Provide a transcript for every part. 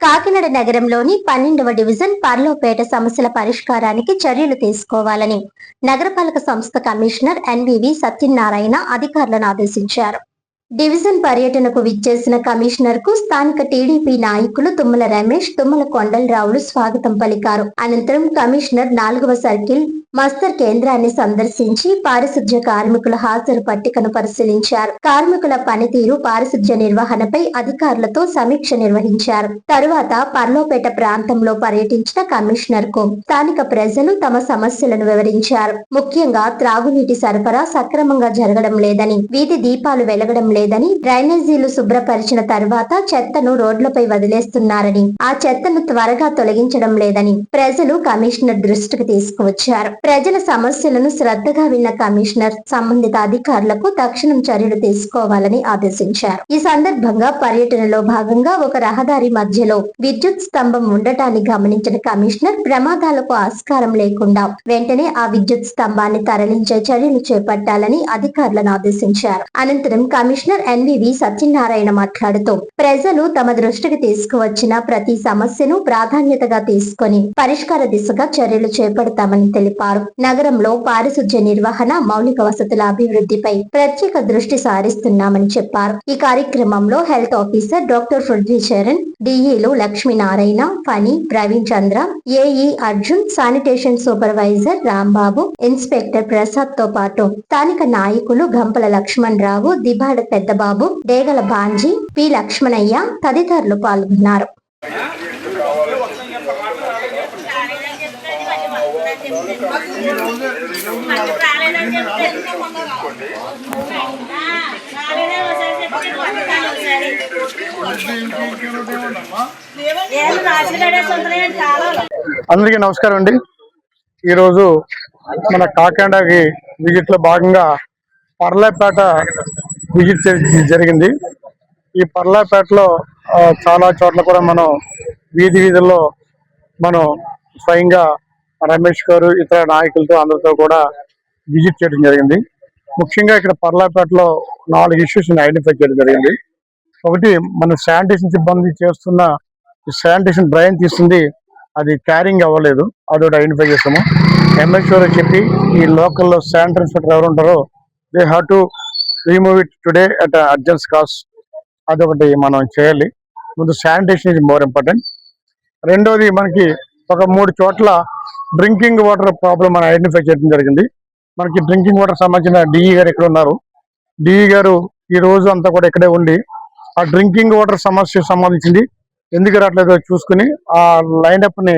కాకినాడ నగరంలోని 12వ డివిజన్ పర్లోపేట సమస్యల పరిష్కారానికి చర్యలు తీసుకోవాలని నగరపాలక సంస్థ కమిషనర్ ఎన్వివి సత్యనారాయణ అధికారులను ఆదేశించారు. డివిజన్ పర్యటనకు విచ్చేసిన కమిషనర్ కు స్థానిక టీడీపీ నాయకులు తుమ్మల రమేష్, తుమ్మల కొండలరావులు స్వాగతం పలికారు. అనంతరం కమిషనర్ 4వ సర్కిల్ మస్తర్ కేంద్రాన్ని సందర్శించి పారిశుధ్య కార్మికుల హాజరు పట్టికను పరిశీలించారు. కార్మికుల పనితీరు, పారిశుధ్య నిర్వహణపై అధికారులతో సమీక్ష నిర్వహించారు. తరువాత పర్లోపేట ప్రాంతంలో పర్యటించిన కమిషనర్ కు స్థానిక ప్రజలు తమ సమస్యలను వివరించారు. ముఖ్యంగా త్రాగునీటి సరఫరా సక్రమంగా జరగడం లేదని, వీధి దీపాలు వెలగడం లేదని, డ్రైనేజీలు శుభ్రపరిచిన తర్వాత చెత్తను రోడ్లపై వదిలేస్తున్నారని, ఆ చెత్తను త్వరగా తొలగించడం లేదని ప్రజలు కమిషనర్ దృష్టికి తీసుకువచ్చారు. ప్రజల సమస్యలను శ్రద్ధగా విన్న కమిషనర్ సంబంధిత అధికారులకు తక్షణం చర్యలు తీసుకోవాలని ఆదేశించారు. ఈ సందర్భంగా పర్యటనలో భాగంగా ఒక రహదారి మధ్యలో విద్యుత్ స్తంభం ఉండటాన్ని గమనించిన కమిషనర్ ప్రమాదాలకు ఆస్కారం లేకుండా వెంటనే ఆ విద్యుత్ స్తంభాన్ని తరలించే చర్యలు చేపట్టాలని అధికారులను ఆదేశించారు. అనంతరం కమిషనర్ ఎన్వివి సత్యనారాయణ మాట్లాడుతూ ప్రజలు తమ దృష్టికి తీసుకువచ్చిన ప్రతి సమస్యను ప్రాధాన్యతగా తీసుకొని పరిష్కార దిశగా చర్యలు చేపడతామని తెలిపారు. నగరంలో పారిశుధ్య నిర్వహణ, మౌలిక వసతుల అభివృద్ధిపై ప్రత్యేక దృష్టి సారిస్తున్నామని చెప్పారు. ఈ కార్యక్రమంలో హెల్త్ ఆఫీసర్ డాక్టర్ పృథ్వీచరణ్, డిఈలు Lakshminarayana, Phani, Praveen Chandra, AE Arjun, sanitation supervisor Rambabu, inspector Prasad తో పాటు స్థానిక నాయకులు గంపల లక్ష్మణ్ రావు, దిబాడ పెద్దబాబు, డేగల బాంజీ, పి లక్ష్మణయ్య తదితరులు పాల్గొన్నారు. అందరికీ నమస్కారం అండి. ఈరోజు మన కాకినాడకి విజిట్ లో భాగంగా పర్లాపేట విజిట్ జరిగింది. ఈ పర్లాపేటలో చాలా చోట్ల కూడా మనం వీధుల్లో మనం స్వయంగా రమేష్ గారు ఇతర నాయకులతో అందరితో కూడా విజిట్ చేయడం జరిగింది. ముఖ్యంగా ఇక్కడ పర్లాపేటలో 4 ఇష్యూస్ ఐడెంటిఫై చేయడం జరిగింది. ఒకటి, మన శానిటేషన్ సిబ్బంది చేస్తున్న శానిటేషన్ డ్రైన్ తీస్తుంది, అది క్యారింగ్ అవ్వలేదు, అదొకటి ఐడెంటిఫై చేస్తాము. ఎంఎస్ఓ చెప్పి ఈ లోకల్లో శానిటరీ ఇన్స్పెక్టర్ ఎవరు ఉంటారో they have to remove it today at urgent cost, అదొకటి మనం చేయాలి. ముందు శానిటేషన్ ఇస్ మోర్ ఇంపార్టెంట్. రెండోది, మనకి ఒక 3 చోట్ల డ్రింకింగ్ వాటర్ ప్రాబ్లం మనం ఐడెంటిఫై చేయడం జరిగింది. మనకి డ్రింకింగ్ వాటర్ సంబంధించిన డిఈ గారు ఇక్కడ ఉన్నారు. డిఈ గారు ఈ రోజు అంతా కూడా ఇక్కడే ఉండి ఆ డ్రింకింగ్ వాటర్ సమస్యకు సంబంధించింది ఎందుకు రావట్లేదో చూసుకుని ఆ లైన్అప్ ని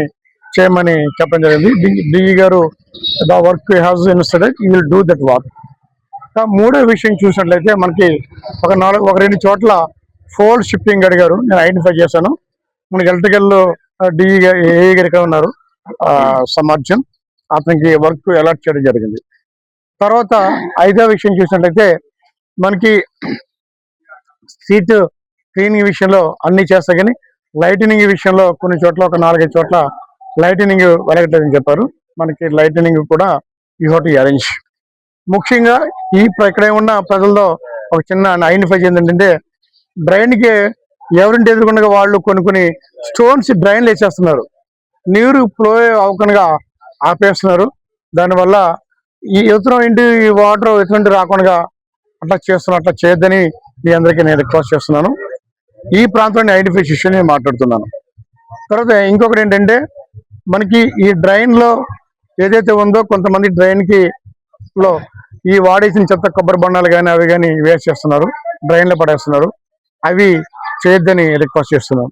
చేయమని చెప్పడం జరిగింది. డిఈ గారు the work has instead you will do that work. మూడో విషయం చూసినట్లయితే మనకి ఒక 2 చోట్ల ఫోల్డ్ షిఫ్టింగ్ అడిగారు, నేను ఐడెంటిఫై చేశాను. మనకి ఎలక్ట్రికల్ డిఈ ఏఈ గారు ఇక్కడ ఉన్నారు, సమర్జన్, అతనికి వర్క్ అలాట్ చేయడం జరిగింది. తర్వాత 5వ విషయం చూసినట్లయితే మనకి సీట్ క్లీనింగ్ విషయంలో అన్ని చేస్తా కానీ లైటనింగ్ విషయంలో కొన్ని చోట్ల ఒక 4-5 చోట్ల లైటనింగ్ వెలగట్లేదని చెప్పారు. మనకి లైటనింగ్ కూడా యూ హ్యావ్ టు అరేంజ్. ముఖ్యంగా ఇక్కడ ఉన్న ప్రజల్లో ఒక చిన్న ఐడెంటిఫై చేసింది ఏంటంటే డ్రైన్కి ఎవరింటి ఎదుర్కొండగా వాళ్ళు కొన్ని స్టోన్స్ డ్రైన్లు వేసేస్తున్నారు, నీరు ఫ్లో అవ్వకుండా ఆపేస్తున్నారు. దానివల్ల ఈ ఇతరం ఇంటి వాటర్ ఎటువంటి రాకుండా అట్లా చేస్తున్నారు. అట్లా చేయొద్దని మీ అందరికీ నేను రిక్వెస్ట్ చేస్తున్నాను. ఈ ప్రాంతంలో ఐడెంటిఫై ఇష్యూ నేను మాట్లాడుతున్నాను. తర్వాత ఇంకొకటి ఏంటంటే మనకి ఈ డ్రైన్లో ఏదైతే ఉందో కొంతమంది డ్రైన్కి లో ఈ వాడేసిన చెత్త కొబ్బరి బొండాలు కానీ అవి కానీ వేస్ట్ చేస్తున్నారు, డ్రైన్లో పడేస్తున్నారు. అవి చేయొద్దని రిక్వెస్ట్ చేస్తున్నాను.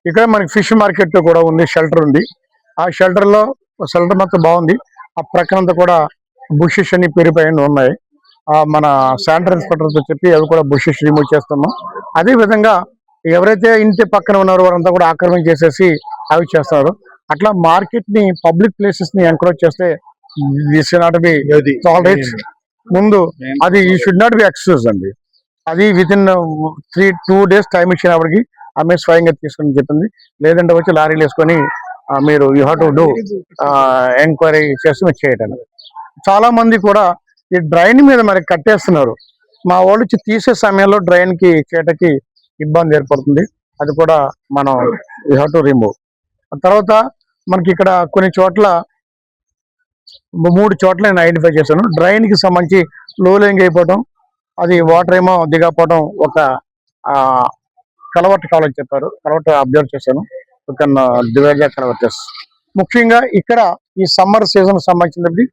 ఇక్కడ మనకి ఫిష్ మార్కెట్ కూడా ఉంది, షెల్టర్ ఉంది. ఆ షెల్టర్ మొత్తం బాగుంది. ఆ ప్రక్కనంతా కూడా బుషెస్ అన్ని పెరిగిపోయి ఉన్నాయి. మన శానిటరీ ఇన్స్పెక్టర్తో చెప్పి అవి కూడా బుషెస్ రిమూవ్ చేస్తున్నాం. అదే విధంగా ఎవరైతే ఇంటి పక్కన ఉన్నారో వారంతా కూడా ఆక్రమణ చేసేసి అవి చేస్తున్నారు. అట్లా మార్కెట్ ని, పబ్లిక్ ప్లేసెస్ ని ఎంకరేజ్ చేస్తే దిస్ నాట్ బి టాలరేట్. ముందు అది ఈ షుడ్ నాట్ బి ఎక్స్క్యూజ్ అండి. అది విత్ ఇన్ 2 days టైం ఇచ్చినప్పటికీ ఆమె స్వయంగా తీసుకుని చెప్పింది. లేదంటే వచ్చి లారీలు వేసుకొని మీరు you have to do enquiry చేసి మీరు చేయటం. చాలా మంది కూడా ఈ డ్రైన్ మీద మరి కట్టేస్తున్నారు. మా వాళ్ళు తీసే సమయంలో డ్రైన్ కి చేయటకి ఇబ్బంది ఏర్పడుతుంది. అది కూడా మనం యూ హ్యావ్ టు రిమూవ్. తర్వాత మనకి ఇక్కడ కొన్ని చోట్ల 3 చోట్ల నేను ఐడెంటిఫై చేశాను. డ్రైన్ కి సంబంధించి లో లేయింగ్ అయిపోవడం, అది వాటర్ ఏమో దిగకపోవడం, ఒక కలవట్ కావాలని చెప్పారు. కలవట్ అబ్జర్వ్ చేశాను. డివైడ్ కలవటర్స్ ముఖ్యంగా ఇక్కడ ఈ సమ్మర్ సీజన్ సంబంధించినప్పుడు